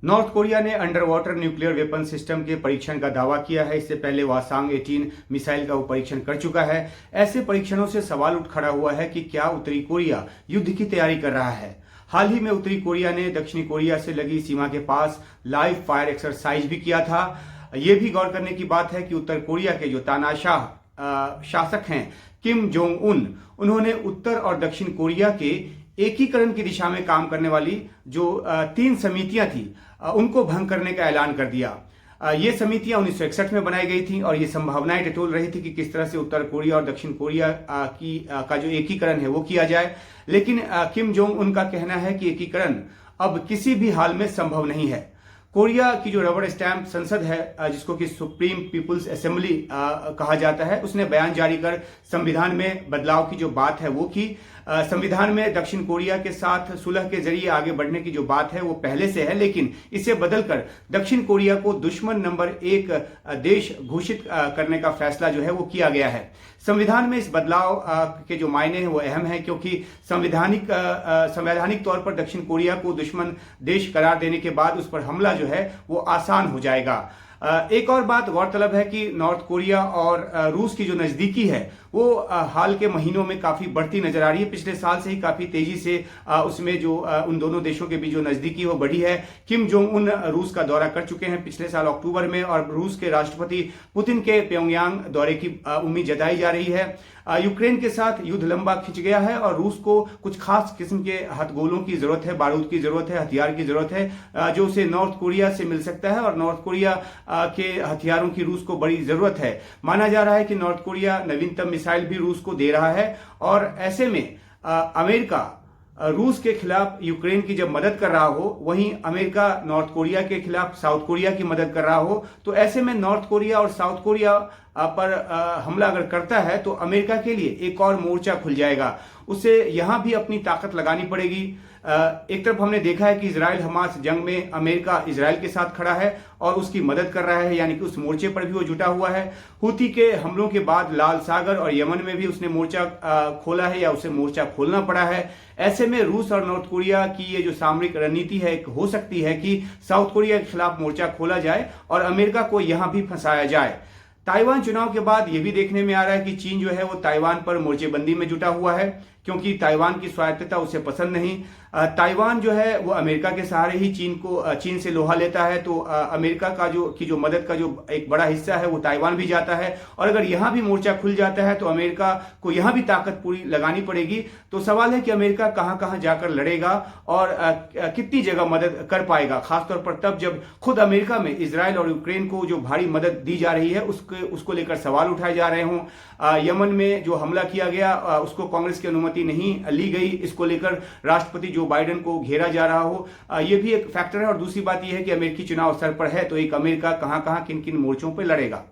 North Korea ने under water nuclear weapon system के परीक्षण का दावा किया है। इससे पहले वासांग 18 मिसाइल का वो परीक्षण कर चुका है। ऐसे परीक्षणों से सवाल उठ खड़ा हुआ है कि क्या उत्तरी कोरिया युद्ध की तैयारी कर रहा है। हाल ही में उत्तरी कोरिया ने दक्षिणी कोरिया से लगी सीमा के पास लाइव फायर एक्सरसाइज भी किया था। ये भी गौर करने की बात है कि उत्तर कोरिया के जो तानाशाह शासक हैं किम जोंग उन, उन्होंने उत्तर और दक्षिण कोरिया के एकीकरण की दिशा में काम करने वाली जो 3 समितियां थी उनको भंग करने का ऐलान कर दिया। ये समितियां 1961 में बनाई गई थी और ये संभावनाएं टटोल रही थी कि किस तरह से उत्तर कोरिया और दक्षिण कोरिया का जो एकीकरण है वो किया जाए। लेकिन किम जोंग उनका कहना है कि एकीकरण अब किसी भी हाल में संभव नहीं है। कोरिया की जो रबर स्टैंप संसद है, जिसको कि सुप्रीम पीपुल्स असेंबली कहा जाता है, उसने बयान जारी कर संविधान में बदलाव की जो बात है वो की। संविधान में दक्षिण कोरिया के साथ सुलह के जरिए आगे बढ़ने की जो बात है वो पहले से है, लेकिन इसे बदलकर दक्षिण कोरिया को दुश्मन नंबर 1 देश घोषित करने का फैसला जो है वो किया गया है। संविधान में इस बदलाव के जो मायने हैं वो अहम है, क्योंकि संवैधानिक तौर पर दक्षिण कोरिया को दुश्मन देश करार देने के बाद उस पर हमला जो है वो आसान हो जाएगा। एक और बात गौरतलब है कि नॉर्थ कोरिया और रूस की जो नज़दीकी है वो हाल के महीनों में काफ़ी बढ़ती नजर आ रही है। पिछले साल से ही काफ़ी तेजी से उसमें जो उन दोनों देशों के बीच जो नज़दीकी वो बढ़ी है। किम जोंग उन रूस का दौरा कर चुके हैं पिछले साल अक्टूबर में, और रूस के राष्ट्रपति पुतिन के प्योंगयांग दौरे की उम्मीद जताई जा रही है। यूक्रेन के साथ युद्ध लंबा खिंच गया है और रूस को कुछ खास किस्म के हथगोलों की जरूरत है, बारूद की जरूरत है, हथियार की जरूरत है जो उसे नॉर्थ कोरिया से मिल सकता है, और नॉर्थ कोरिया के हथियारों की रूस को बड़ी जरूरत है। माना जा रहा है कि नॉर्थ कोरिया नवीनतम मिसाइल भी रूस को दे रहा है, और ऐसे में अमेरिका रूस के खिलाफ यूक्रेन की जब मदद कर रहा हो, वहीं अमेरिका नॉर्थ कोरिया के खिलाफ साउथ कोरिया की मदद कर रहा हो, तो ऐसे में नॉर्थ कोरिया और साउथ कोरिया पर हमला अगर करता है तो अमेरिका के लिए एक और मोर्चा खुल जाएगा। उसे यहां भी अपनी ताकत लगानी पड़ेगी। एक तरफ हमने देखा है कि इजराइल हमास जंग में अमेरिका इजराइल के साथ खड़ा है और उसकी मदद कर रहा है, यानी कि उस मोर्चे पर भी वो जुटा हुआ है। हुती के हमलों के बाद लाल सागर और यमन में भी उसने मोर्चा खोला है या उसे मोर्चा खोलना पड़ा है। ऐसे में रूस और नॉर्थ कोरिया की ये जो सामरिक रणनीति है, हो सकती है कि साउथ कोरिया के खिलाफ मोर्चा खोला जाए और अमेरिका को यहां भी फंसाया जाए। ताइवान चुनाव के बाद यह भी देखने में आ रहा है कि चीन जो है वो ताइवान पर मोर्चेबंदी में जुटा हुआ है, क्योंकि ताइवान की स्वायत्तता उसे पसंद नहीं। ताइवान जो है वो अमेरिका के सहारे ही चीन से लोहा लेता है, तो अमेरिका की जो मदद का जो एक बड़ा हिस्सा है वो ताइवान भी जाता है। और अगर यहां भी मोर्चा खुल जाता है तो अमेरिका को यहां भी ताकत पूरी लगानी पड़ेगी। तो सवाल है कि अमेरिका कहां कहां जाकर लड़ेगा और कितनी जगह मदद कर पाएगा, खासतौर पर तब जब खुद अमेरिका में इजराइल और यूक्रेन को जो भारी मदद दी जा रही है उसको लेकर सवाल उठाए जा रहे हों। यमन में जो हमला किया गया उसको कांग्रेस की अनुमति नहीं ली गई, इसको लेकर राष्ट्रपति जो बाइडेन को घेरा जा रहा हो, यह भी एक फैक्टर है। और दूसरी बात यह है कि अमेरिकी चुनाव अवसर पर है, तो एक अमेरिका कहां कहां किन किन मोर्चों पर लड़ेगा।